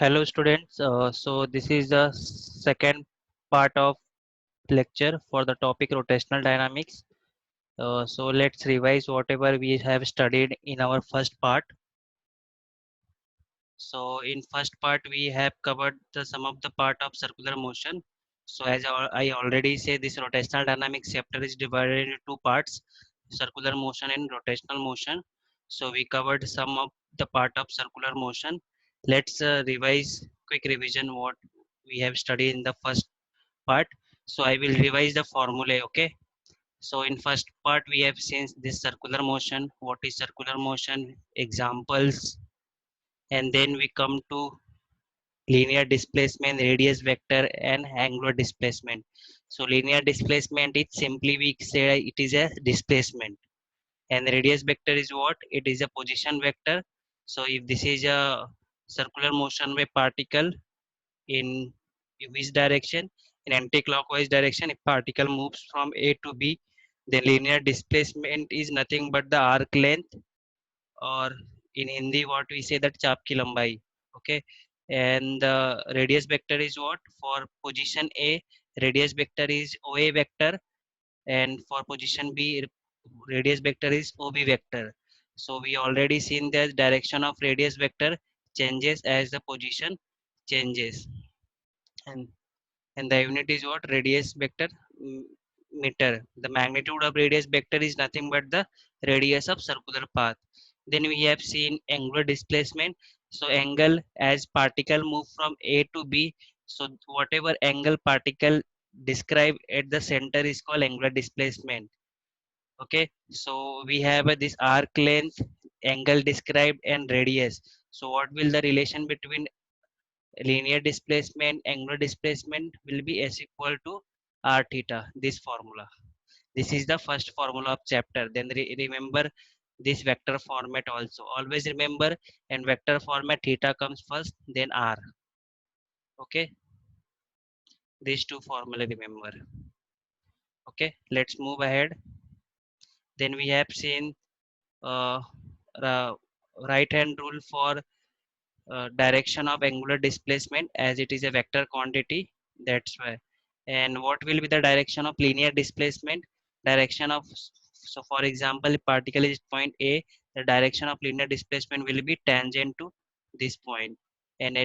Hello students, so this is the second part of lecture for the topic rotational dynamics. So let's revise whatever we have studied in our first part. So in first part we have covered the some of the part of circular motion. So as I already say, this rotational dynamics chapter is divided into two parts, circular motion and rotational motion. So we covered some of the part of circular motion. Let's revise quick revision what we have studied in the first part. So I will revise the formula. Okay, so in first part we have seen this circular motion, what is circular motion, examples, and then we come to linear displacement, radius vector, and angular displacement. So linear displacement is simply we say it is a displacement, and radius vector is what? It is a position vector. So if this is a circular motion by particle in which direction? In anti-clockwise direction, if particle moves from A to B, then linear displacement is nothing but the arc length, or in Hindi what we say that chap ki lambai. Okay, and the radius vector is what? For position A, radius vector is OA vector, and for position B, radius vector is OB vector. So we already seen the direction of radius vector changes as the position changes, and the unit is what? Radius vector, meter. The magnitude of radius vector is nothing but the radius of circular path. Then we have seen angular displacement. So angle, as particle move from A to B, so whatever angle particle describe at the center is called angular displacement. Okay, so we have this arc length, angle described, and radius. So what will the relation between linear displacement, angular displacement will be S equal to r theta, this formula. This is the first formula of chapter. Then remember this vector format also. Always remember, in vector format theta comes first, then r. Okay, these two formula remember. Okay, let's move ahead. Then we have seen uh, right hand rule for direction of angular displacement, as it is a vector quantity. That's why. And what will be the direction of linear displacement? Direction of, so for example, if particle is point A, the direction of linear displacement will be tangent to this point. And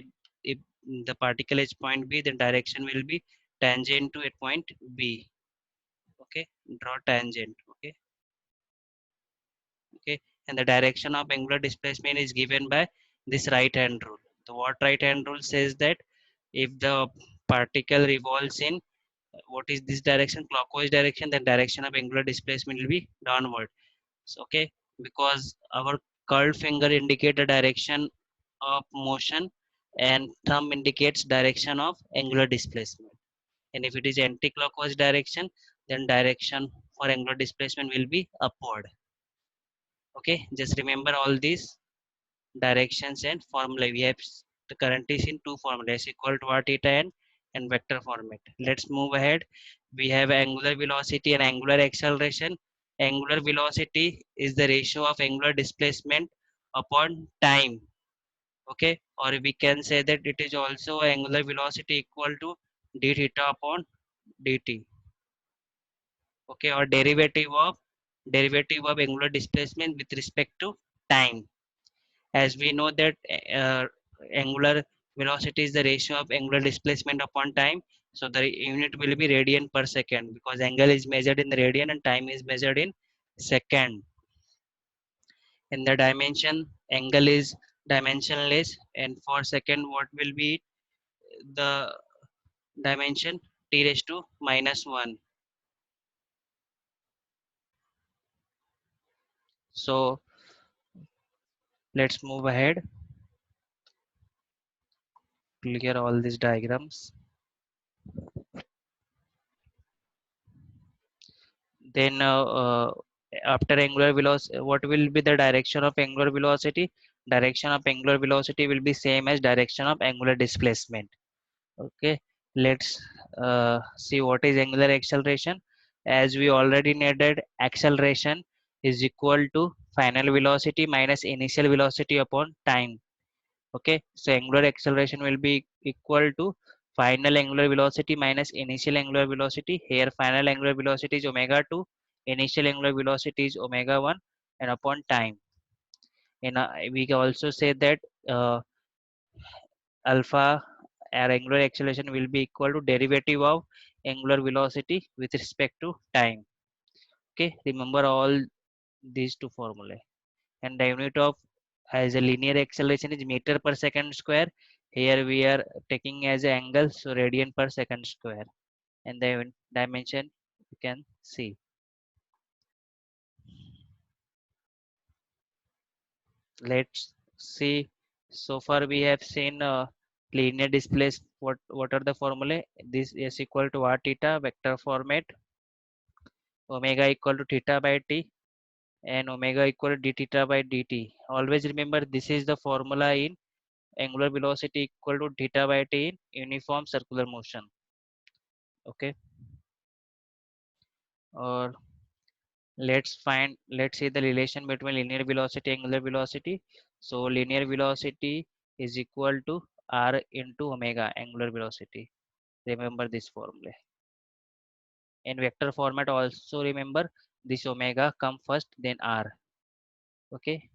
if the particle is point B, the direction will be tangent to a point B. Okay, draw tangent. Okay, okay, and the direction of angular displacement is given by this right hand rule. The what right hand rule says that if the particle revolves in what is this direction, clockwise direction, then direction of angular displacement will be downward. So, okay, because our curved finger indicate the direction of motion and thumb indicates direction of angular displacement, and if it is anti-clockwise direction, then direction for angular displacement will be upward. Okay, just remember all these directions and formula. We have the current is in two formulas, equal to r theta and vector format. Let's move ahead. We have angular velocity and angular acceleration. Angular velocity is the ratio of angular displacement upon time. Okay, or we can say that it is also angular velocity equal to d theta upon dt. Okay, or derivative of angular displacement with respect to time. As we know that angular velocity is the ratio of angular displacement upon time, so the unit will be radian per second, because angle is measured in radian and time is measured in second. In the dimension, angle is dimensionless, and for second what will be the dimension? T raised to minus 1. So let's move ahead, clear all these diagrams. Then after angular velocity, what will be the direction of angular velocity? Direction of angular velocity will be same as direction of angular displacement. Okay, let's see what is angular acceleration. As we already know that acceleration is equal to final velocity minus initial velocity upon time. Okay, so angular acceleration will be equal to final angular velocity minus initial angular velocity. Here final angular velocity is omega 2, initial angular velocity is omega 1, and upon time. And we can also say that uh, alpha or angular acceleration will be equal to derivative of angular velocity with respect to time. Okay, remember all these two formulae. And the unit of as a linear acceleration is meter per second square. Here we are taking as an angle, so radian per second square. And the dimension you can see. Let's see. So far we have seen linear displays. What are the formulae? This is equal to r theta vector format, omega equal to theta by t, and omega equal to d theta by dt. Always remember this is the formula in angular velocity equal to theta by t in uniform circular motion. Okay, or let's see the relation between linear velocity and angular velocity. So linear velocity is equal to r into omega angular velocity. Remember this formula. In vector format also remember this omega come first then r. Okay,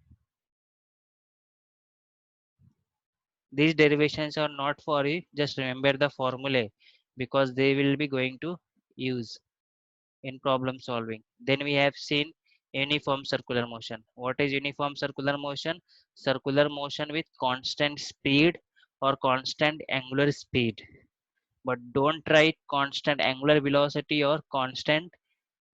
these derivations are not for you, just remember the formula because they will be going to use in problem solving. Then we have seen uniform circular motion. What is uniform circular motion? Circular motion with constant speed or constant angular speed. But don't write constant angular velocity or constant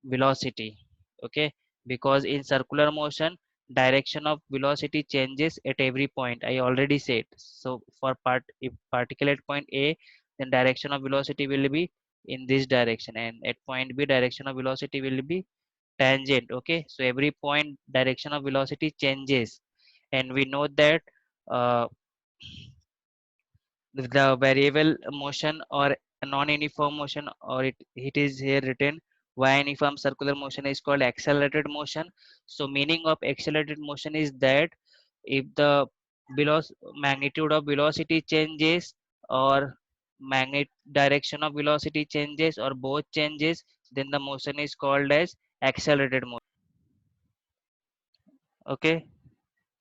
velocity. Okay, because in circular motion direction of velocity changes at every point. I already said. So for if particle at point A, then direction of velocity will be in this direction, and at point B direction of velocity will be tangent. Okay, so every point direction of velocity changes, and we know that uh, the variable motion or non-uniform motion, or it is here written y uniform circular motion is called accelerated motion. So meaning of accelerated motion is that if the magnitude of velocity changes or magnet direction of velocity changes or both changes, then the motion is called as accelerated motion. Okay,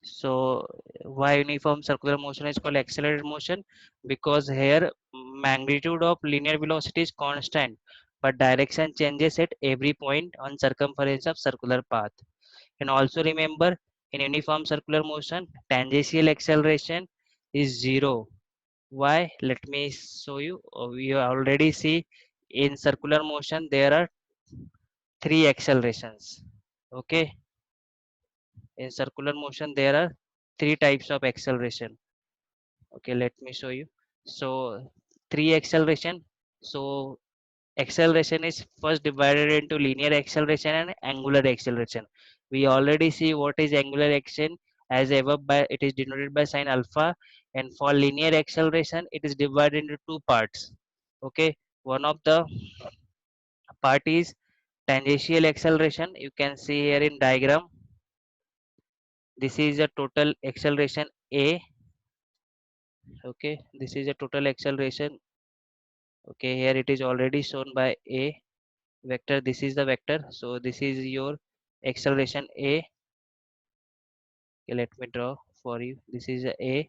so why uniform circular motion is called accelerated motion? Because here magnitude of linear velocity is constant, but direction changes at every point on circumference of circular path. And also remember, in uniform circular motion tangential acceleration is zero. Why? Let me show you. We already see in circular motion there are three accelerations. Okay, in circular motion there are three types of acceleration. Okay, let me show you. So three acceleration. So acceleration is first divided into linear acceleration and angular acceleration. We already see what is angular acceleration, as above by it is denoted by sign alpha, and for linear acceleration it is divided into two parts. Okay, one of the part is tangential acceleration. You can see here in diagram, this is a total acceleration a. Okay, this is a total acceleration. Okay, here it is already shown by a vector. This is the vector, so this is your acceleration a. Okay, let me draw for you. This is a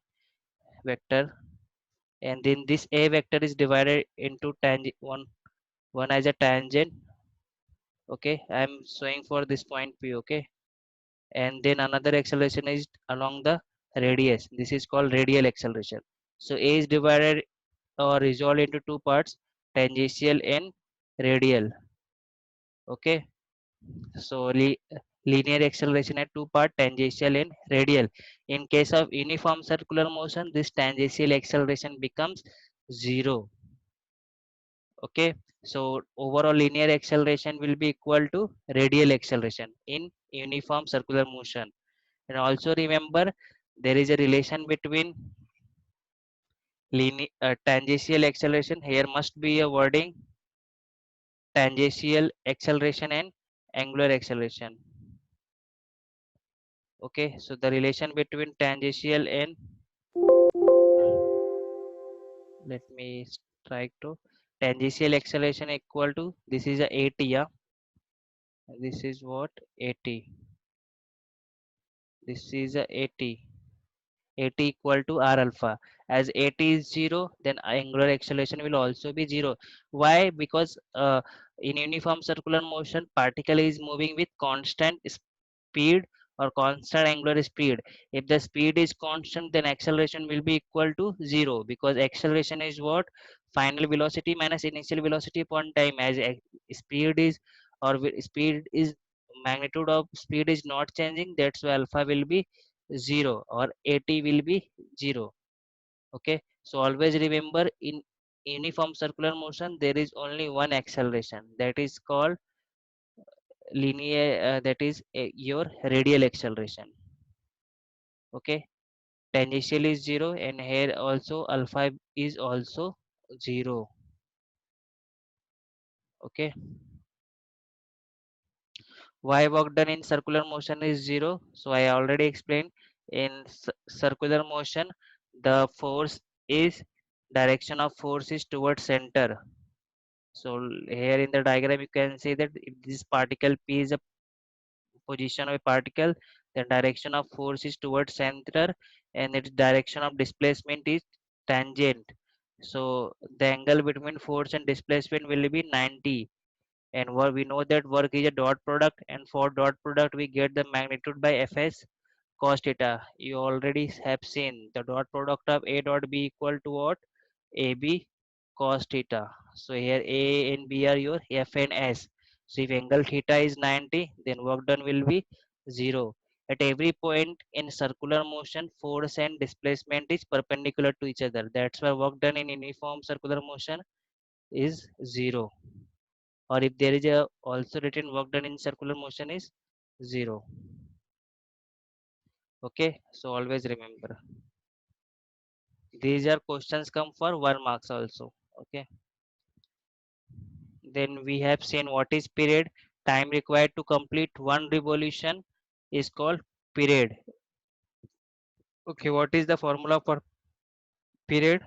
vector, and then this a vector is divided into tangent one as a tangent. Okay, I am showing for this point p. Okay, and then another acceleration is along the radius. This is called radial acceleration. So a is divided or resolved into two parts, tangential and radial. Okay, so linear acceleration at two part, tangential and radial. In case of uniform circular motion, this tangential acceleration becomes zero. Okay, so overall linear acceleration will be equal to radial acceleration in uniform circular motion. And also remember, there is a relation between tangential acceleration. Here must be a wording, tangential acceleration and angular acceleration. Okay, so the relation between tangential and Let me strike to tangential acceleration equal to, this is a at, yeah, this is what, at, this is a at equal to r alpha. As at is 0, then angular acceleration will also be 0. Why? Because in uniform circular motion, particle is moving with constant speed or constant angular speed. If the speed is constant, then acceleration will be equal to 0, because acceleration is what, final velocity minus initial velocity upon time. As speed is, or speed is, magnitude of speed is not changing, that's why alpha will be 0 or at will be 0. Okay, so always remember, in uniform circular motion there is only one acceleration, that is called linear, that is your radial acceleration. Okay, tangential is 0, and here also alpha is also 0. Okay, why work done in circular motion is 0? So I already explained, in circular motion the force is, direction of force is towards center. So here in the diagram you can see that if this particle p is a position of a particle, the direction of force is towards center, and its direction of displacement is tangent. So the angle between force and displacement will be 90. And what we know that work is a dot product, and for dot product we get the magnitude by fs cos theta. You already have seen the dot product of a dot b equal to what, ab cos theta. So here a and b are your f and s. So if angle theta is 90, then work done will be 0. At every point in circular motion, force and displacement is perpendicular to each other, that's why work done in uniform circular motion is 0. Or if there is a also written work done in circular motion is 0. Okay, so always remember, these are questions come for 1 marks also. Okay, then we have seen what is period. Time required to complete one revolution is called period. Okay, what is the formula for period?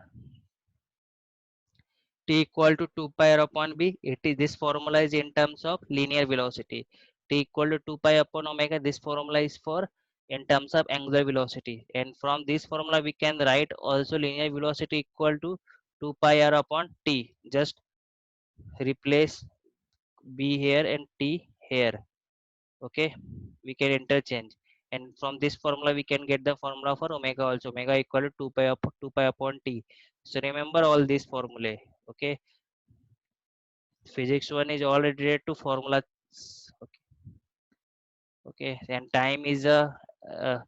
T equal to 2 pi r upon b. It is, this formula is in terms of linear velocity. T equal to 2 pi upon omega, this formula is for in terms of angular velocity, and from this formula we can write also linear velocity equal to 2 pi r upon t. Just replace b here and t here. Okay, we can interchange, and from this formula we can get the formula for omega also. Omega equal to 2 pi up 2 pi upon t. So remember all these formulae. Okay, physics 1 is already related to formulas. Okay, okay, and time is a, uh,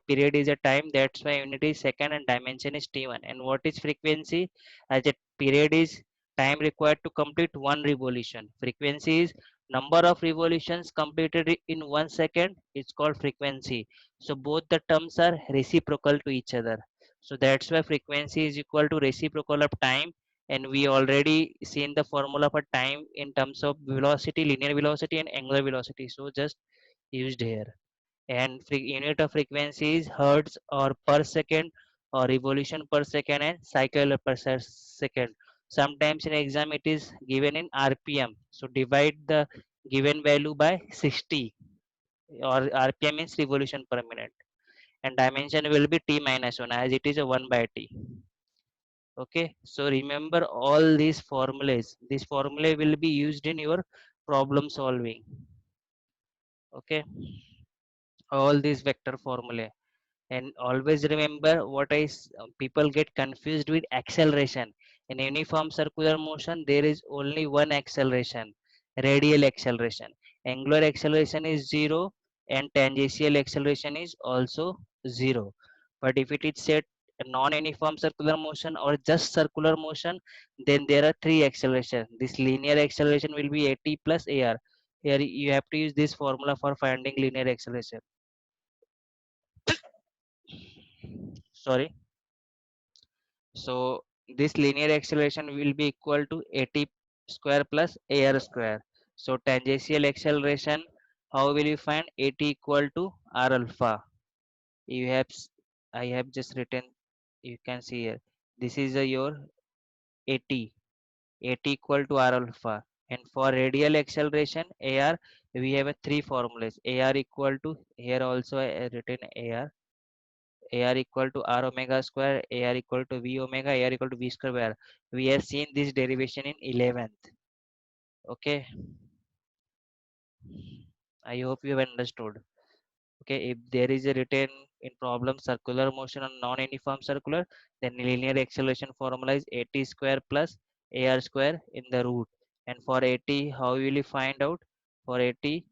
period is a time, that's why unit is second and dimension is t1. And what is frequency? As a period is time required to complete one revolution, frequency is number of revolutions completed in 1 second, it's called frequency. So both the terms are reciprocal to each other, so that's why frequency is equal to reciprocal of time. And we already seen the formula for time in terms of velocity, linear velocity and angular velocity, so just used here. And unit of frequency is hertz or per second, or revolution per second and cycle per second. Sometimes in exam it is given in rpm, so divide the given value by 60, or rpm means revolution per minute, and dimension will be t minus 1 as it is a 1 by t. Okay, so remember all these formulas, this formula will be used in your problem solving. Okay, all these vector formulae. And always remember what people get confused with acceleration. In uniform circular motion there is only one acceleration, radial acceleration. Angular acceleration is 0, and tangential acceleration is also 0. But if it is set non-uniform circular motion or just circular motion, then there are three acceleration. This linear acceleration will be at plus ar. Here you have to use this formula for finding linear acceleration. Sorry. So this linear acceleration will be equal to at square plus ar square. So tangential acceleration, how will you find? At equal to r alpha. You have I have just written, you can see here, This is your AT. AT equal to R alpha. And for radial acceleration, AR, we have a three formulas. AR equal to, here also I written AR. AR equal to R omega square, AR equal to V omega, AR equal to V square by R. We have seen this derivation in 11th. Okay. I hope you have understood. Okay, if there is a written in problem circular motion on non-uniform circular, then linear acceleration formula is AT square plus AR square in the root. And for AT, how will you find out? For AT, you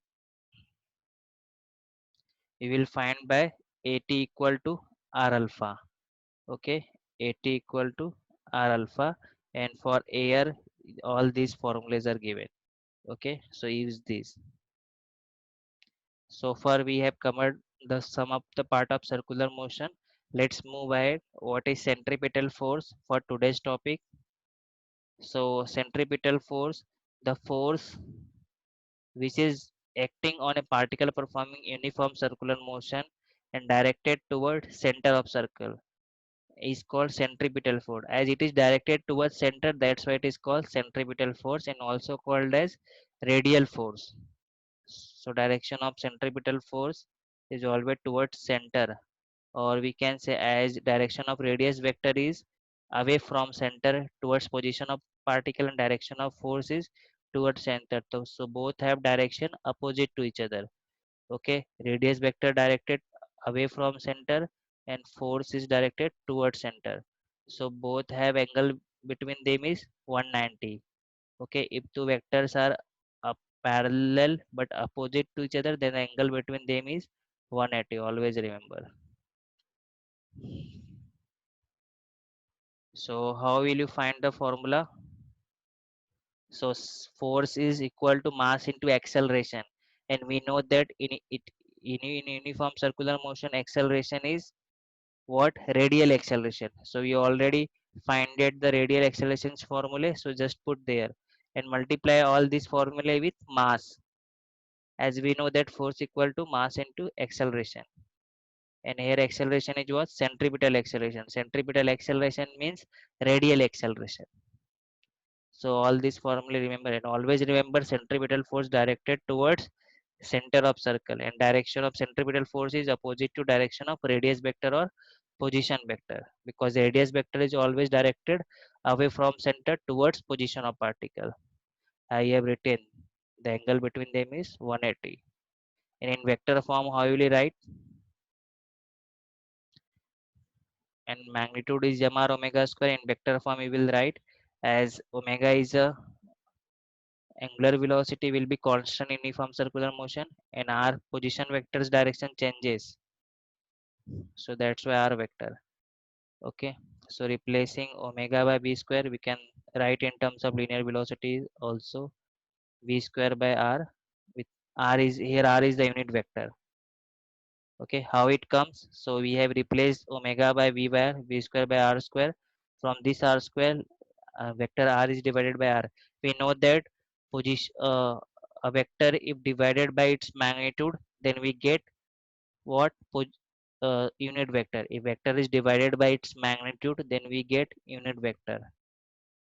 will find by AT equal to R alpha. Okay, AT equal to R alpha. And for AR, all these formulas are given. Okay, so use this. So far we have covered the sum of the part of circular motion. Let's move ahead. What is centripetal force for today's topic? So centripetal force, the force which is acting on a particle performing uniform circular motion and directed toward center of circle is called centripetal force. As it is directed towards center, that's why it is called centripetal force and also called as radial force. So direction of centripetal force is always towards center, or we can say as direction of radius vector is away from center towards position of particle and direction of force is towards center. So both have direction opposite to each other. Okay, radius vector directed away from center and force is directed towards center. So both have angle between them is 190. Okay, if two vectors are parallel but opposite to each other, then the angle between them is 180. Always remember. So how will you find the formula? So force is equal to mass into acceleration, and we know that in uniform circular motion, acceleration is what? Radial acceleration. So we already find the radial accelerations formula. So just put there and multiply all this formula with mass, as we know that force equal to mass into acceleration. And here acceleration is what? Centripetal acceleration. Centripetal acceleration means radial acceleration. So all this formula remember, and always remember centripetal force directed towards center of circle, and direction of centripetal force is opposite to direction of radius vector or position vector, because radius vector is always directed away from center towards position of particle. I have written the angle between them is 180. And in vector form, how will you write? And magnitude is mr omega square. In vector form you will write as omega is a angular velocity will be constant in uniform circular motion, and r position vector's direction changes, so that's why r vector. Okay, so replacing omega by v square, we can write in terms of linear velocity also, v square by r, with r is here, r is the unit vector. Okay, how it comes? So we have replaced omega by v by r, v square by r square. From this r square, vector r is divided by r. We know that position a vector if divided by its magnitude, then we get what? Unit vector. If vector is divided by its magnitude, then we get unit vector.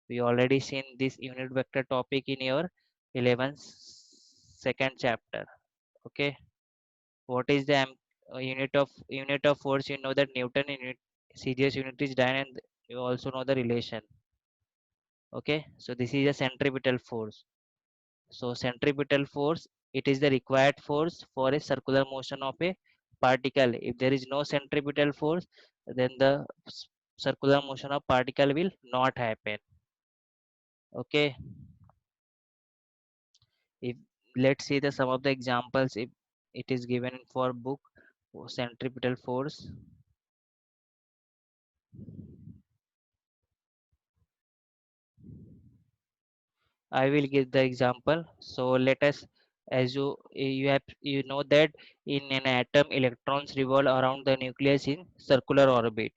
We already seen this unit vector topic in your 11th second chapter. Okay, what is the unit of force? You know that Newton unit, serious unit is dyne, and you also know the relation. Okay, so this is a centripetal force. So centripetal force, it is the required force for a circular motion of a particle. If there is no centripetal force, then the circular motion of particle will not happen. Okay, if let's see the some of the examples, if it is given for book centripetal force. I will give the example. So let us, as you know that in an atom electrons revolve around the nucleus in circular orbit.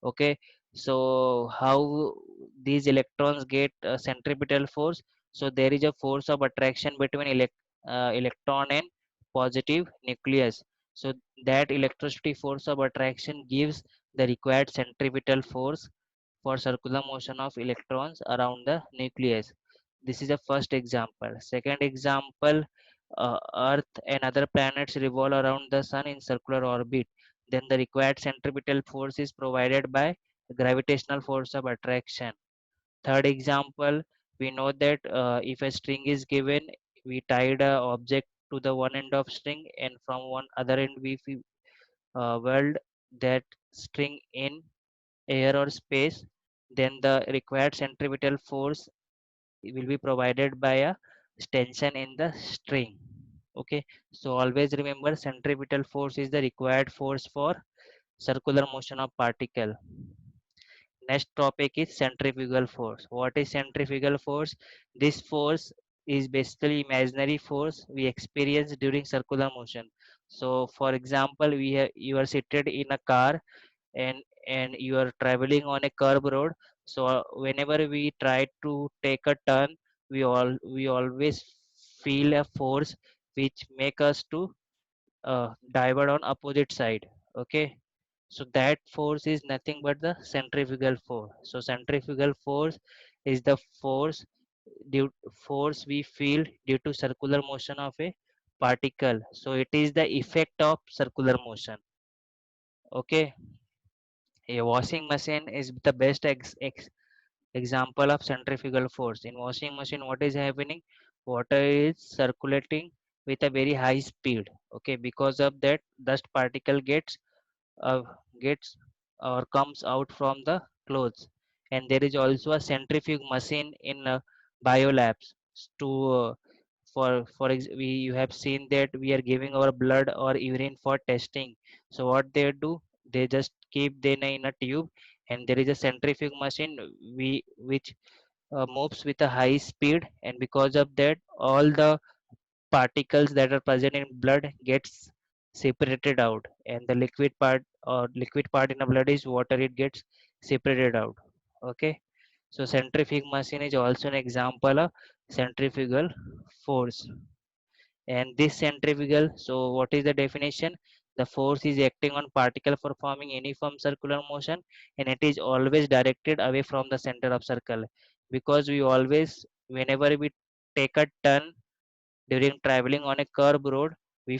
Okay, so how these electrons get centripetal force? So there is a force of attraction between electron and positive nucleus. So that electricity force of attraction gives the required centripetal force for circular motion of electrons around the nucleus. This is the first example. Second example, Earth and other planets revolve around the sun in circular orbit. Then the required centripetal force is provided by gravitational force of attraction. Third example, we know that if a string is given, we tied a object to the one end of string, and from one other end we weld that string in air or space. Then the required centripetal force will be provided by a tension in the string. Okay, so always remember centripetal force is the required force for circular motion of particle. Next topic is centrifugal force. What is centrifugal force? This force is basically imaginary force we experience during circular motion. So for example, you are seated in a car, and you are traveling on a curb road. So whenever we try to take a turn, we always feel a force which make us to divert on opposite side. Okay, so that force is nothing but the centrifugal force. So centrifugal force is the due force we feel due to circular motion of a particle. So it is the effect of circular motion. Okay, a washing machine is the best example of centrifugal force. In washing machine, what is happening? Water is circulating with a very high speed. Okay, because of that, dust particle uh, gets or comes out from the clothes. And there is also a centrifuge machine in biolabs to we you have seen that we are giving our blood or urine for testing. So what they do, they just keep them in a tube, and there is a centrifuge machine which moves with a high speed, and because of that all the particles that are present in blood gets separated out, and the liquid part in the blood is water, it gets separated out. Okay, so centrifuge machine is also an example of centrifugal force. And this centrifugal, so what is the definition? The force is acting on particle performing uniform circular motion, and it is always directed away from the center of circle, because we always, whenever we take a turn during traveling on a curb road, we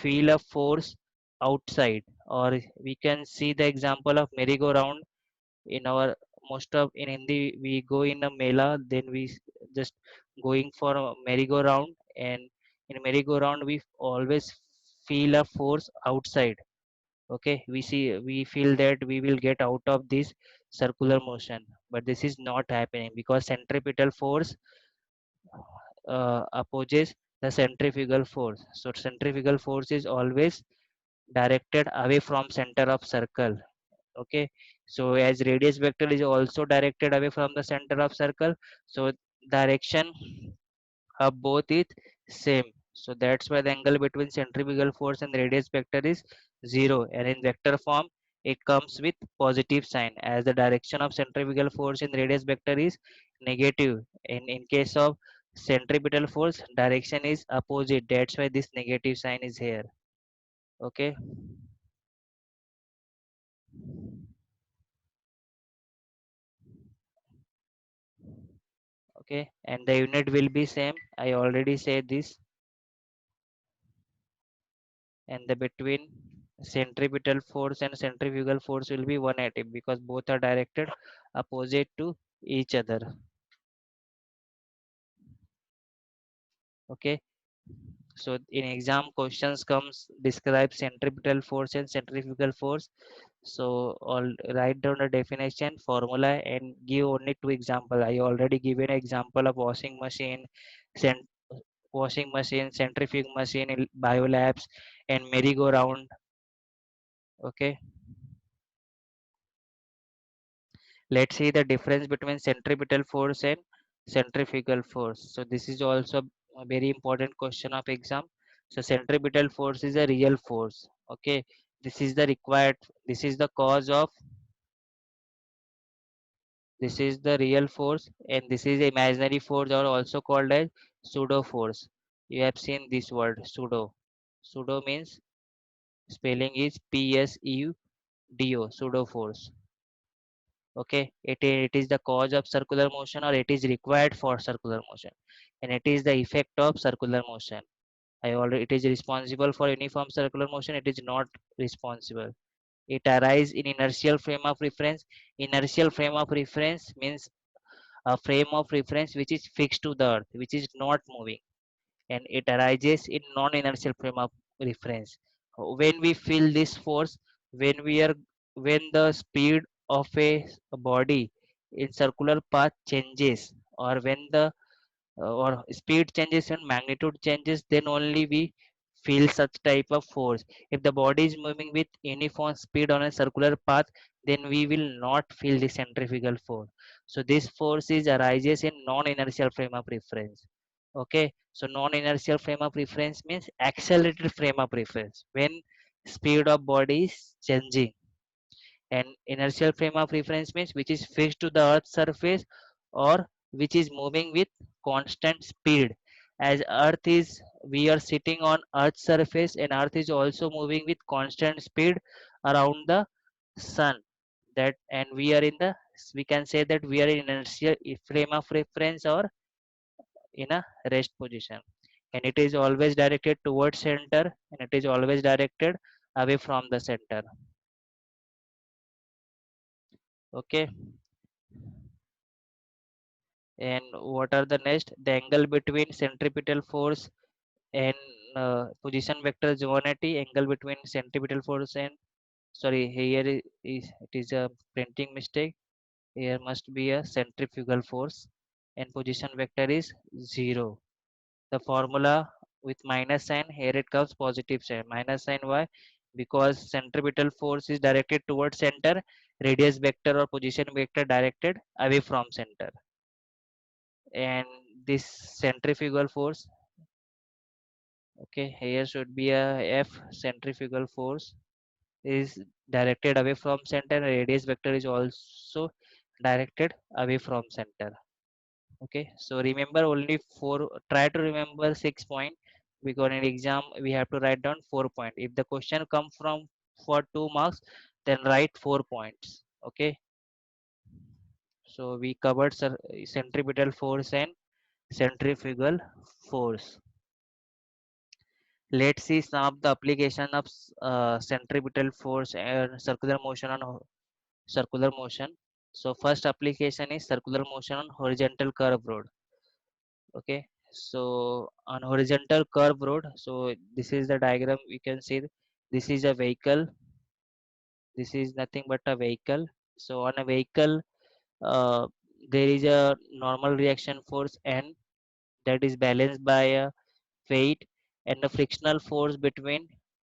feel a force outside. Or we can see the example of merry-go-round. In our most of in Hindi, we go in a mela, then just going for a merry-go-round, and in merry-go-round we always feel a force outside. Okay, we feel that we will get out of this circular motion, but this is not happening because centripetal force opposes the centrifugal force. So centrifugal force is always directed away from center of circle. Okay, so as radius vector is also directed away from the center of circle, so direction of both is same. So that's why the angle between centrifugal force and radius vector is zero, and in vector form it comes with positive sign, as the direction of centrifugal force in radius vector is negative. And in case of centripetal force, direction is opposite, that's why this negative sign is here. Okay, okay, and the unit will be same, I already said this. And the between centripetal force and centrifugal force will be 180, because both are directed opposite to each other. Okay, so in exam questions comes describe centripetal force and centrifugal force. So all write down the definition formula and give only two example. I already given example of washing machine, cent- washing machine, centrifuge machine in biolabs, and merry-go-round. Okay, let's see the difference between centripetal force and centrifugal force. So this is also a very important question of exam. So centripetal force is a real force. Okay, this is the required, this is the cause of, this is the real force, and this is imaginary force, or also called as pseudo force. You have seen this word pseudo. Pseudo means spelling is pseudo, pseudo force. Okay, it is the cause of circular motion, or it is required for circular motion, and it is the effect of circular motion. I already It is responsible for uniform circular motion, it is not responsible. It arises in inertial frame of reference. Inertial frame of reference means a frame of reference which is fixed to the earth, which is not moving, and it arises in non-inertial frame of reference. When we feel this force, when we are when the speed of a body in circular path changes, or when the or speed changes and magnitude changes, then only we feel such type of force. If the body is moving with uniform speed on a circular path, then we will not feel the centrifugal force. So this force is arises in non-inertial frame of reference. Okay, so non-inertial frame of reference means accelerated frame of reference when speed of body is changing. And inertial frame of reference means which is fixed to the earth's surface, or which is moving with constant speed. As earth is We are sitting on earth's surface, and earth is also moving with constant speed around the sun. That And we can say that we are in inertial frame of reference, or in a rest position, and it is always directed towards center, and it is always directed away from the center. Okay, and what are the next? The angle between centripetal force and position vector zoonity. Angle between centripetal force and, sorry, here it is a printing mistake. Here must be a centrifugal force, and position vector is 0. The formula with minus sign, here it comes positive sign. Minus sign, why? Because centripetal force is directed towards center, radius vector or position vector directed away from center. And this centrifugal force, okay, here should be a F. Centrifugal force is directed away from center, and radius vector is also directed away from center. Okay, so remember only four. Try to remember 6 point, because in exam we have to write down 4 point. If the question come from for 2 marks, then write 4 points. Okay, so we covered centripetal force and centrifugal force. Let's see some of the application of centripetal force and circular motion on circular motion. So first application is circular motion on horizontal curve road. Okay, so on horizontal curve road, so this is the diagram. We can see this is a vehicle. This is nothing but a vehicle. So on a vehicle, uh, there is a normal reaction force N, that is balanced by a weight and the frictional force between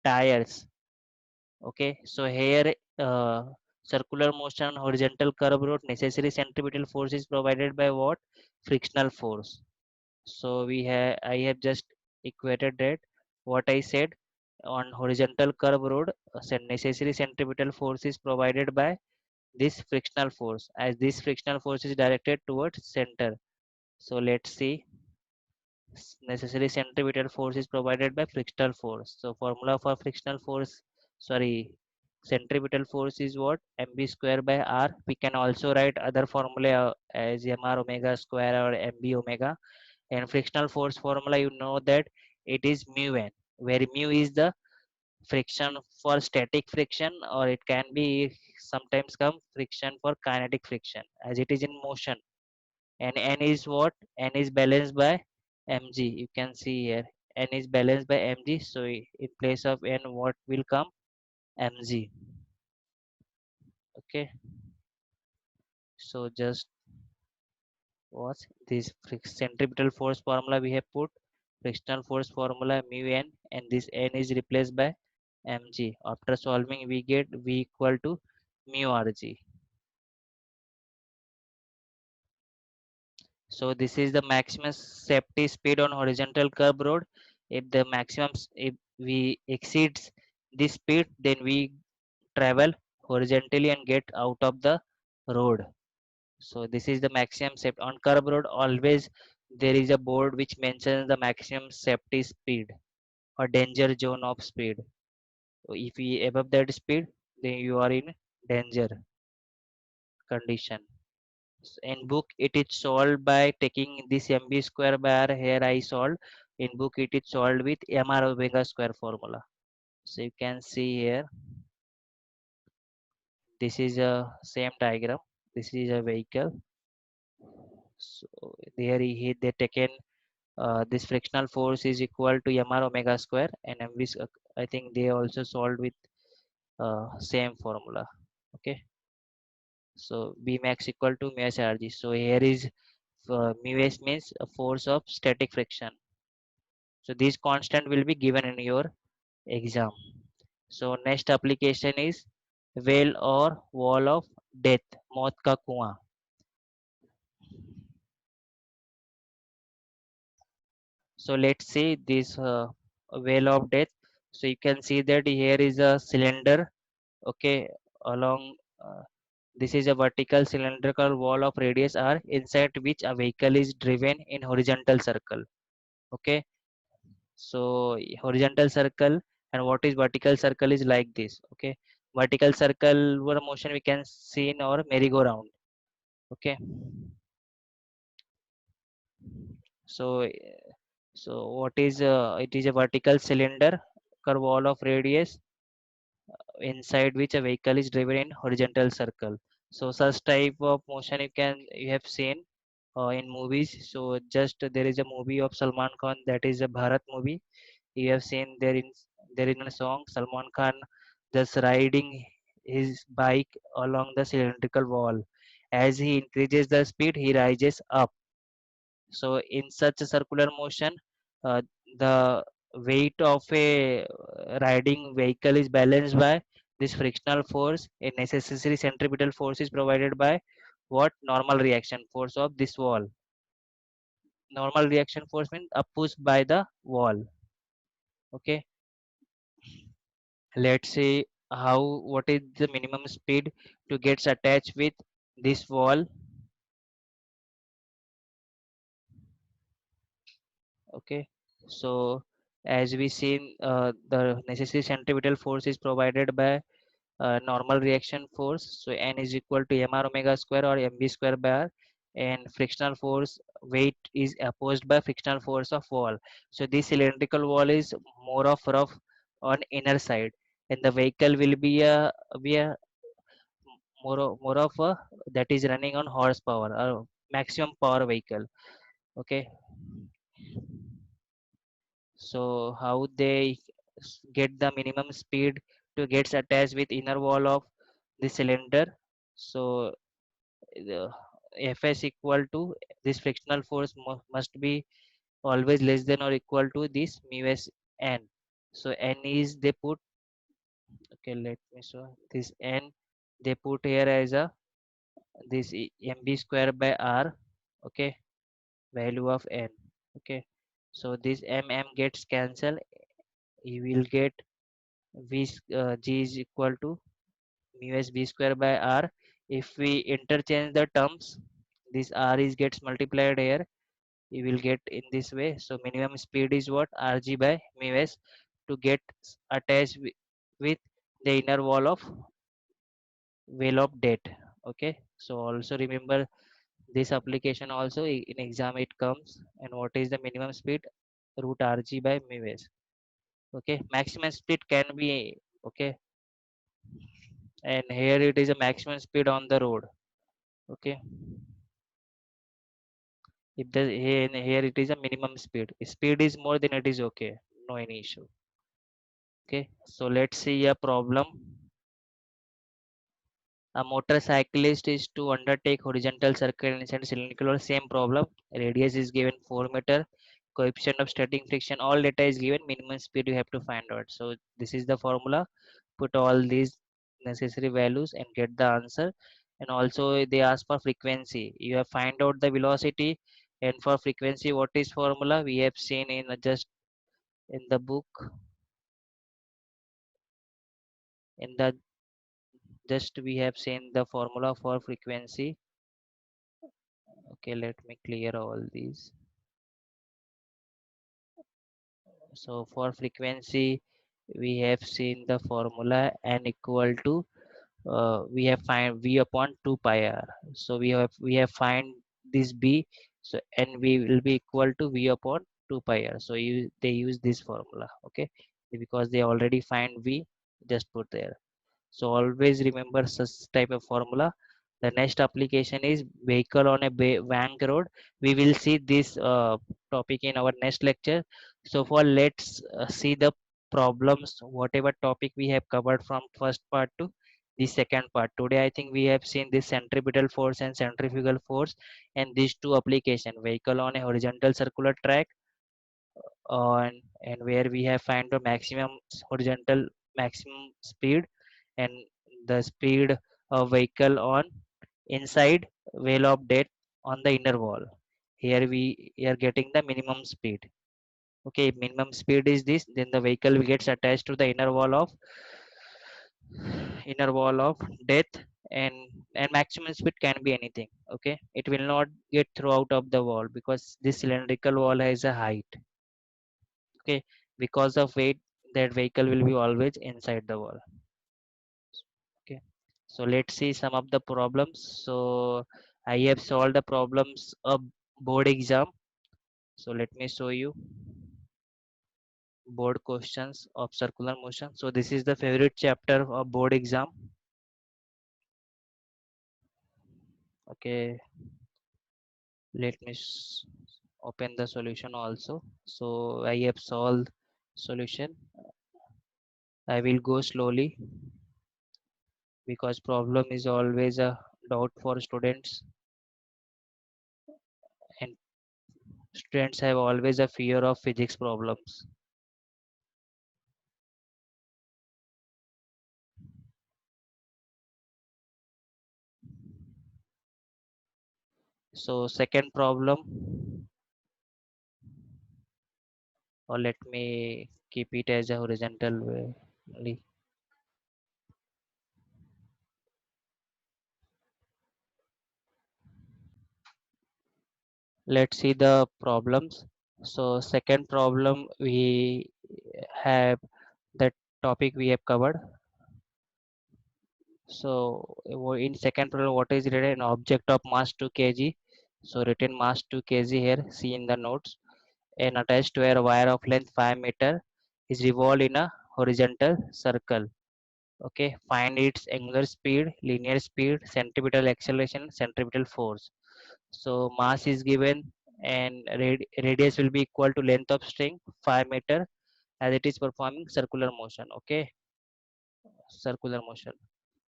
tires. Okay, so here circular motion on horizontal curve road, necessary centripetal force is provided by what? Frictional force. So I have just equated that what I said. On horizontal curve road, necessary centripetal force is provided by this frictional force, as this frictional force is directed towards center. So let's see. Necessary centripetal force is provided by frictional force. So formula for frictional force, sorry, centripetal force is what? Mb square by r. We can also write other formula as mr omega square or mb omega. And frictional force formula, you know that it is mu n, where mu is the friction for static friction, or it can be sometimes come friction for kinetic friction, as it is in motion. And n is what? N is balanced by mg. You can see here n is balanced by mg, so in place of n, what will come? Mg. Okay, so just what this centripetal force formula we have put, frictional force formula mu n, and this n is replaced by mg. After solving, we get v equal to mu rg. So this is the maximum safety speed on horizontal curve road. If we exceeds this speed, then we travel horizontally and get out of the road. So this is the maximum safety on curve road. Always there is a board which mentions the maximum safety speed or danger zone of speed. So if we above that speed, then you are in danger. condition. In book it is solved by taking this mb square by r. Here I solved. In book it is solved with mr omega square formula. So you can see here, this is a same diagram. This is a vehicle. So there they taken this frictional force is equal to mr omega square, and I think they also solved with same formula. Okay, so b max equal to mu s rg. So here is mu s means a force of static friction. So this constant will be given in your exam. So next application is well or wall of death, मौत का कुआं. So let's see this well of death. So you can see that here is a cylinder. Okay, along this is a vertical cylindrical wall of radius r, inside which a vehicle is driven in horizontal circle. Okay, so horizontal circle, and what is vertical circle is like this. Okay, vertical circle motion we can see in our merry-go-round. Okay, so what is it is a vertical cylinder curve wall of radius, inside which a vehicle is driven in horizontal circle. So such type of motion you have seen in movies. So just there is a movie of Salman Khan, that is a Bharat movie. You have seen there in a song Salman Khan just riding his bike along the cylindrical wall. As he increases the speed, he rises up. So in such a circular motion, uh, the weight of a riding vehicle is balanced by this frictional force. A necessary centripetal force is provided by what? Normal reaction force of this wall. Normal reaction force means a push by the wall. Okay, let's see how what is the minimum speed to gets attached with this wall. Okay, so as we seen, the necessary centripetal force is provided by normal reaction force. So n is equal to mr omega square or mv square by r, and frictional force weight is opposed by frictional force of wall. So this cylindrical wall is more of rough on inner side, and the vehicle will be a more of a that is running on horsepower or maximum power vehicle. Okay, so how they get the minimum speed to gets attached with inner wall of the cylinder. So the fs equal to this frictional force must be always less than or equal to this mu s n. So n is they put, okay, let me show this n they put here as a this mb square by r. Okay, value of n. Okay, so this mm gets cancelled. You will get g is equal to mu s b square by r. If we interchange the terms, this r is gets multiplied here. You will get in this way. So minimum speed is what? Rg by mu s to get attached with the inner wall of well of debt. Okay, so also remember this application also in exam it comes. And what is the minimum speed? Root Rg by mu s. Okay, maximum speed can be, okay, and here it is a maximum speed on the road. Okay, if the here it is a minimum speed. If speed is more, then it is okay, no any issue. Okay, so let's see a problem. A motorcyclist is to undertake horizontal circle inside cylindrical or same problem. Radius is given 4 meter. Coefficient of static friction, all data is given. Minimum speed you have to find out. So this is the formula. Put all these necessary values and get the answer. And also they ask for frequency. You have find out the velocity, and for frequency what is formula we have seen in just in the book, in the just we have seen the formula for frequency. Okay, let me clear all these. So for frequency we have seen the formula n equal to we have find v upon 2 pi r. So we have find this b, so and v will be equal to v upon 2 pi r. So they use this formula, okay, because they already find v, just put there. So always remember such type of formula. The next application is vehicle on a bank road. We will see this topic in our next lecture. So for let's see the problems, whatever topic we have covered from first part to the second part. Today I think we have seen this centripetal force and centrifugal force, and these two application, vehicle on a horizontal circular track on, and where we have find the maximum horizontal maximum speed, and the speed of vehicle on inside wheel of death on the inner wall. Here we are getting the minimum speed. Okay, minimum speed is this, then the vehicle gets attached to the inner wall of death, and maximum speed can be anything. Okay, it will not get through out of the wall because this cylindrical wall has a height. Okay, because of weight, that vehicle will be always inside the wall. Okay, so let's see some of the problems. So I have solved the problems of board exam. So let me show you board questions of circular motion. So this is the favorite chapter of board exam. Okay, let me open the solution also. So I have solved solution. I will go slowly because problem is always a doubt for students, and students have always a fear of physics problems. So second problem, or let me keep it as a horizontal way only. Let's see the problems. So second problem, we have the topic we have covered. So in second problem, what is written? An object of mass 2 kg. So written mass 2 kg here, see in the notes, and attached to a wire of length 5 meter is revolved in a horizontal circle. Okay, find its angular speed, linear speed, centripetal acceleration, centripetal force. So mass is given, and radius will be equal to length of string 5 meter, as it is performing circular motion. Okay, circular motion,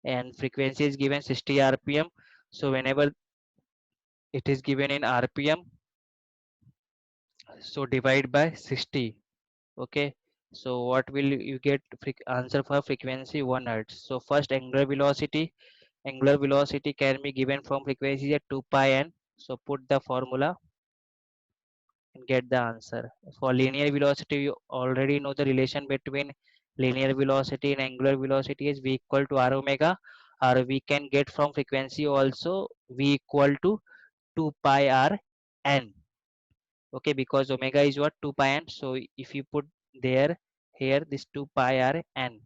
and frequency is given 60 rpm. So whenever it is given in rpm, so divide by 60. Okay, so what will you get? Answer for frequency 1 hertz. So first, angular velocity can be given from frequency at 2 pi n. So put the formula and get the answer. For linear velocity, you already know the relation between linear velocity and angular velocity is v equal to r omega, or we can get from frequency also v equal to 2 pi r n. Okay, because omega is what, 2 pi n. So if you put there, here this 2 pi r n,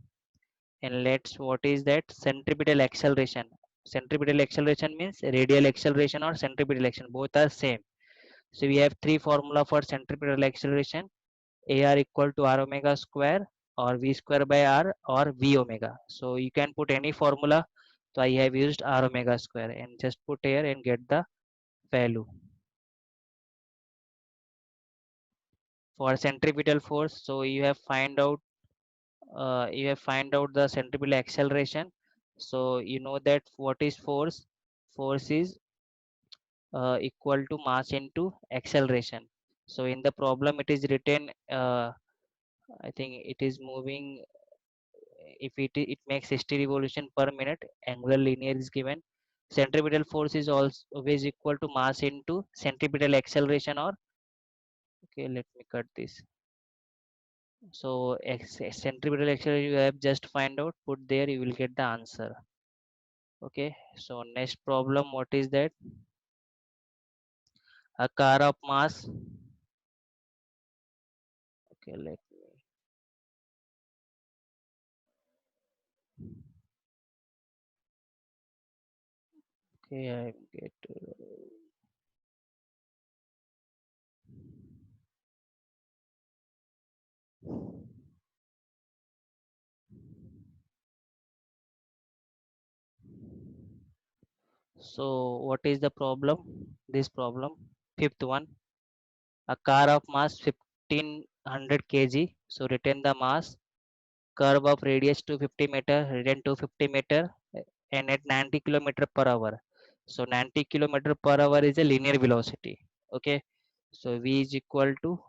and let's, what is that? Centripetal acceleration. Centripetal acceleration means radial acceleration or centripetal acceleration, both are same. So we have three formula for centripetal acceleration: ar equal to r omega square, or v square by r, or v omega. So you can put any formula. So I have used r omega square, and just put here and get the value. For centripetal force, so you have find out the centripetal acceleration. So you know that what is force. Force is equal to mass into acceleration. So in the problem it is written, I think it is moving, if it makes 60 revolution per minute, angular linear is given. Centripetal force is also always equal to mass into centripetal acceleration, or okay, let me cut this. So centripetal acceleration you have just find out, put there, you will get the answer. Okay, so next problem, what is that? A car of mass, okay, Okay, I get. So what is the problem? This problem, fifth one, a car of mass 1500 kg. So retain the mass, curve of radius 250 meter, retain 250 meter, and at 90 kilometer per hour. So 90 kilometer per hour is a linear velocity. Okay, so v is equal to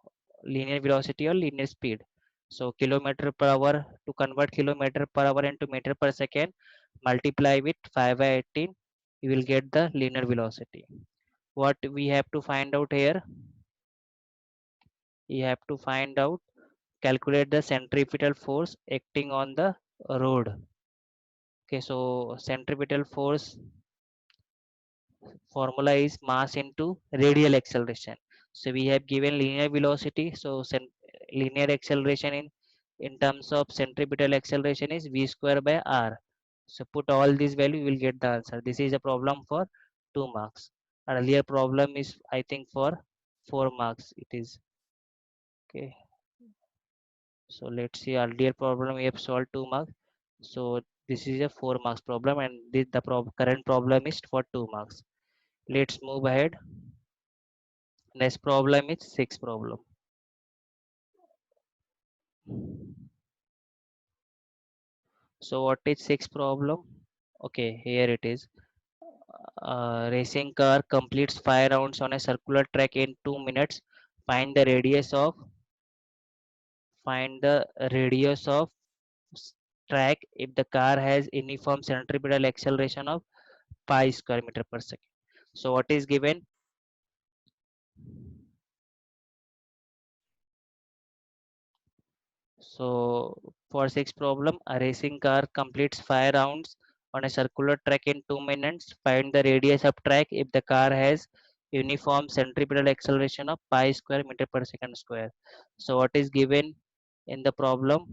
linear velocity or linear speed. So kilometer per hour, to convert kilometer per hour into meter per second, multiply with 5 by 18, you will get the linear velocity. What we have to find out here, you have to find out, calculate the centripetal force acting on the road. Okay, so centripetal force formula is mass into radial acceleration. So we have given linear velocity, so linear acceleration in terms of centripetal acceleration is v square by r. So put all these value, you will get the answer. This is a problem for 2 marks. Earlier problem is, I think, for 4 marks it is. Okay, so let's see, earlier problem we have solved 2 marks. So this is a 4 marks problem, and current problem is for 2 marks. Let's move ahead. Next problem is sixth problem. So what is sixth problem? Okay, here it is. Racing car completes 5 rounds on a circular track in 2 minutes. Find the radius of find the radius of track if the car has uniform centripetal acceleration of pi square meter per second. So what is given? So for sixth problem, a racing car completes 5 rounds on a circular track in 2 minutes. Find the radius of track if the car has uniform centripetal acceleration of pi square meter per second square. So what is given in the problem?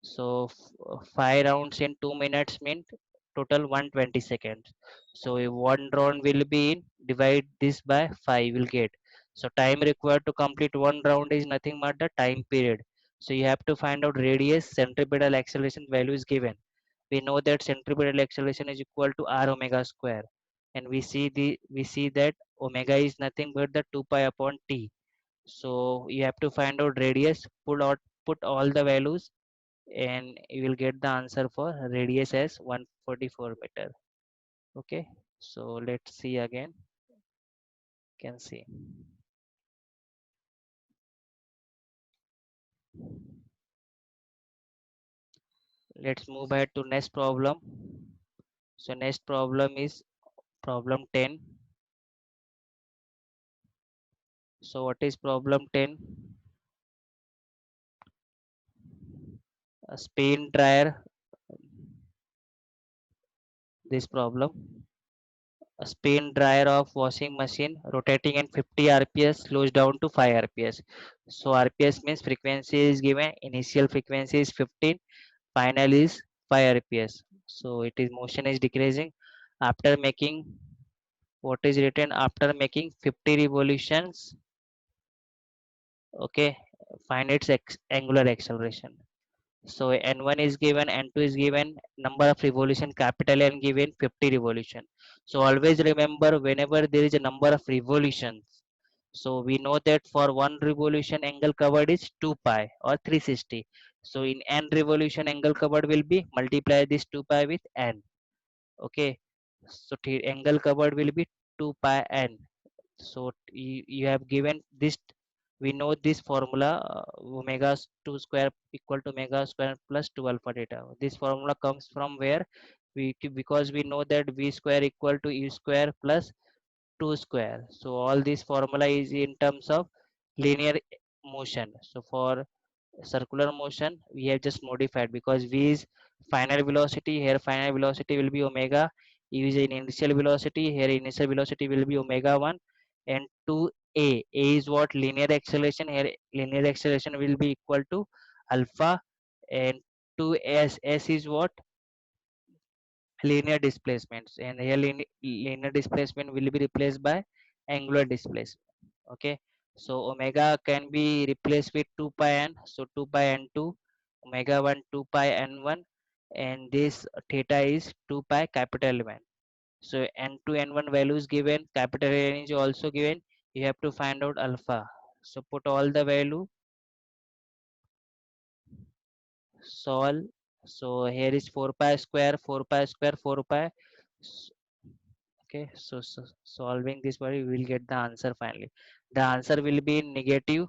So 5 rounds in 2 minutes mean total 120 seconds. So if one round will be in, divide this by 5, will get. So time required to complete one round is nothing but the time period. So you have to find out radius, centripetal acceleration value is given. We know that centripetal acceleration is equal to r omega square, and we see that omega is nothing but the 2 pi upon t. So you have to find out radius, put all the values, and you will get the answer for radius as 144 meter. Okay, so let's see again. Can see, let's move ahead to next problem. So next problem is problem 10. So what is problem 10? A spin dryer. This problem, a spin dryer of washing machine rotating in 50 rps slows down to 5 rps. So rps means frequency is given, initial frequency is 15, final is 5 rps. So it is motion is decreasing after making, what is written, after making 50 revolutions. Okay, find its angular acceleration. So n1 is given, n2 is given, number of revolution capital N given 50 revolution. So always remember, whenever there is a number of revolutions, so we know that for one revolution angle covered is 2 pi or 360. So in n revolution angle covered will be, multiply this 2 pi with n. Okay, so angle covered will be 2 pi n. So you have given this, we know this formula, omega 2 square equal to omega square plus 2 alpha theta. This formula comes from where, because we know that v square equal to e square plus 2 square. So all this formula is in terms of linear motion. So for circular motion we have just modified, because v is final velocity, here final velocity will be omega. U is in initial velocity, here initial velocity will be omega 1, and 2a is what, linear acceleration, here linear acceleration will be equal to alpha, and 2s, s is what, linear displacements, and here linear displacement will be replaced by angular displacement. Okay, so omega can be replaced with 2 pi n, so 2 pi n2, omega 1 2 pi n1, and this theta is 2 pi capital N. So n2 n1 values given, capital N is also given, you have to find out alpha. So put all the value, solve. So here is 4 pi square, 4 pi square, 4 pi. Okay, so solving this one, we will get the answer finally. The answer will be negative.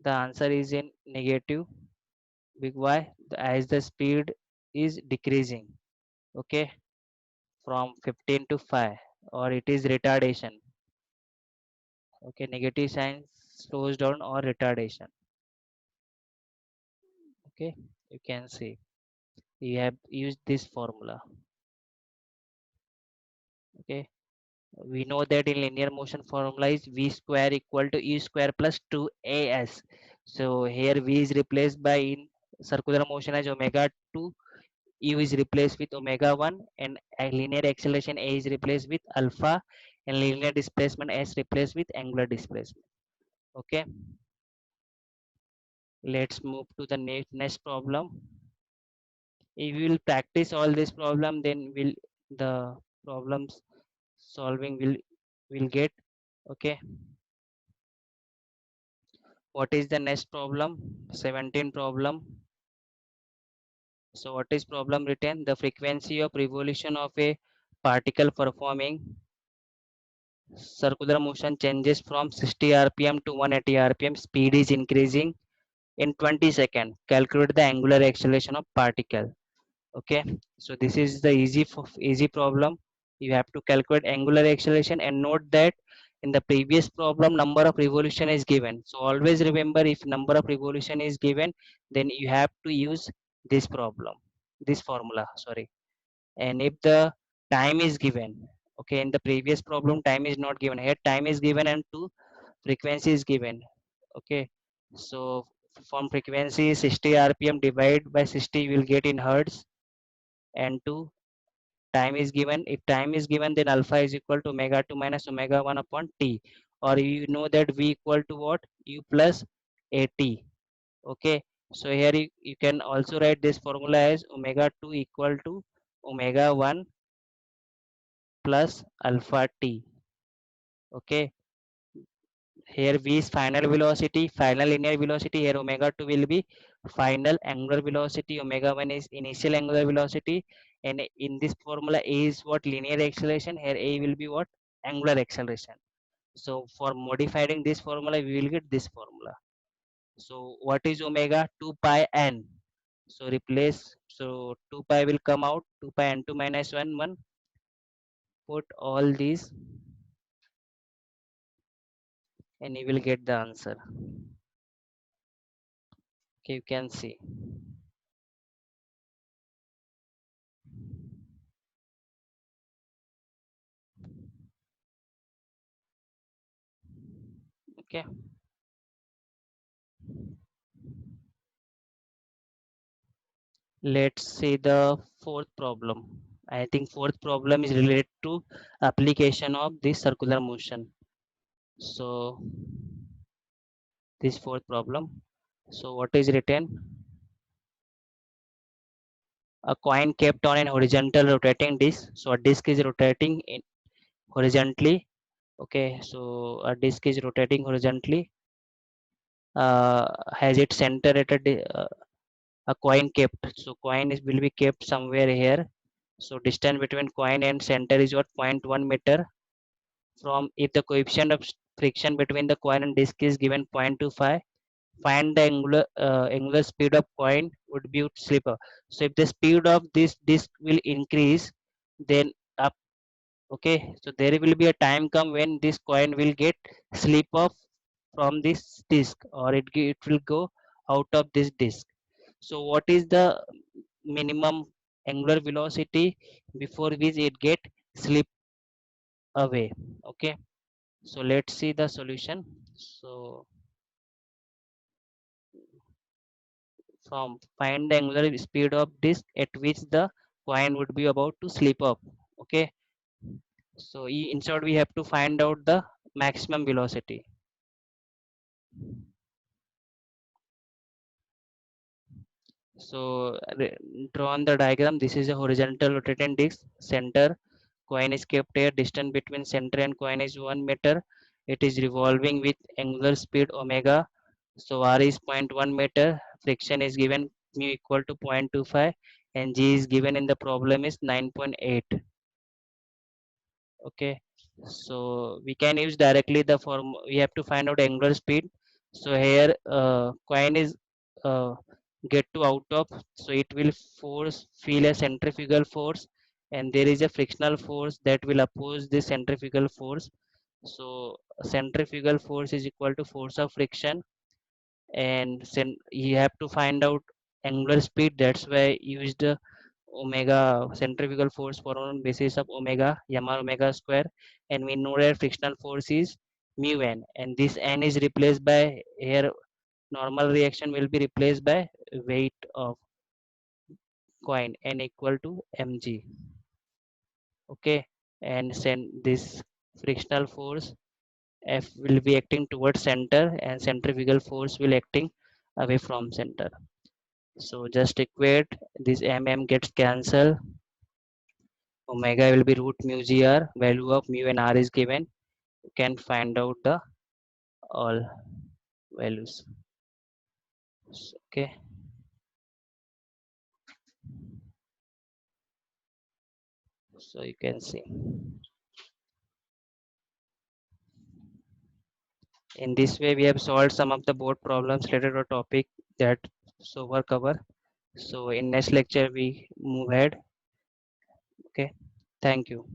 The answer is in negative. Why? As the speed is decreasing. Okay, from 15 to 5, or it is retardation. Okay, negative sign slows down or retardation. Okay, you can see you have used this formula. Okay, we know that in linear motion formula is v square equal to e square plus 2as. So here v is replaced by, in circular motion, as omega 2, u is replaced with omega 1, and a linear acceleration a is replaced with alpha, and linear displacement s replaced with angular displacement. Okay, let's move to the next problem. If you will practice all this problem, then will the problems solving will get. Okay, what is the next problem? 17 problem. So what is problem written? The frequency of revolution of a particle performing circular motion changes from 60 rpm to 180 rpm. Speed is increasing in 20 seconds. Calculate the angular acceleration of particle. Okay, so this is the easy problem. You have to calculate angular acceleration, and note that in the previous problem number of revolution is given. So always remember, if number of revolution is given, then you have to use this formula, sorry. And if the time is given, okay, in the previous problem time is not given, here time is given and two frequency is given. Okay, so from frequency 60 rpm divide by 60, you will get in hertz, and 2 time is given. If time is given, then alpha is equal to omega 2 minus omega 1 upon t, or you know that v equal to what, u plus at. Okay, so here you can also write this formula as omega 2 equal to omega 1 plus alpha t. Okay, here v is final velocity, final linear velocity. Here omega 2 will be final angular velocity, omega 1 is initial angular velocity, and in this formula a is what, linear acceleration. Here a will be what, angular acceleration. So for modifying this formula, we will get this formula. So what is omega? 2 pi n. So replace, so 2 pi will come out, 2 pi n2 minus 1 1. Put all these, and you will get the answer. Okay, you can see. Okay, let's see the fourth problem. I think fourth problem is related to application of this circular motion. So this fourth problem. So what is written? A coin kept on an horizontal rotating disc. So a disc is rotating in horizontally. Okay, so a disc is rotating horizontally. Has its center at a coin kept. So coin will be kept somewhere here. So distance between coin and center is what, 0.1 meter. From, if the coefficient of friction between the coin and disc is given 0.25, find the angular speed of coin would be slipper. So if the speed of this disc will increase, then up. Okay, so there will be a time come when this coin will get slip off from this disc, or it will go out of this disc. So what is the minimum angular velocity before which it get slip away? Okay, so let's see the solution. So from find the angular speed of disk at which the coin would be about to slip up. Okay, so in short we have to find out the maximum velocity. So draw on the diagram. This is a horizontal rotating disk. Center coin is kept here. Distance between center and coin is 1 meter. It is revolving with angular speed omega. So r is 0.1 meter. Friction is given mu equal to 0.25 and g is given in the problem is 9.8. Okay, so we can use directly the form. We have to find out angular speed. So here coin is uh, get to out of, so it will feel a centrifugal force, and there is a frictional force that will oppose the centrifugal force. So centrifugal force is equal to force of friction, and you have to find out angular speed. That's why I used omega centrifugal force for on basis of omega m r omega square, and we know that frictional force is mu n, and this n is replaced by here normal reaction will be replaced by weight of coin n equal to mg. Okay, and send this frictional force f will be acting towards center and centrifugal force will acting away from center. So just equate this mm gets cancelled. Omega will be root mu gr. Value of mu and r is given. You can find out the all values. Okay. So you can see in this way we have solved some of the board problems related to a topic that so were cover. So in next lecture we move ahead. Okay. Thank you.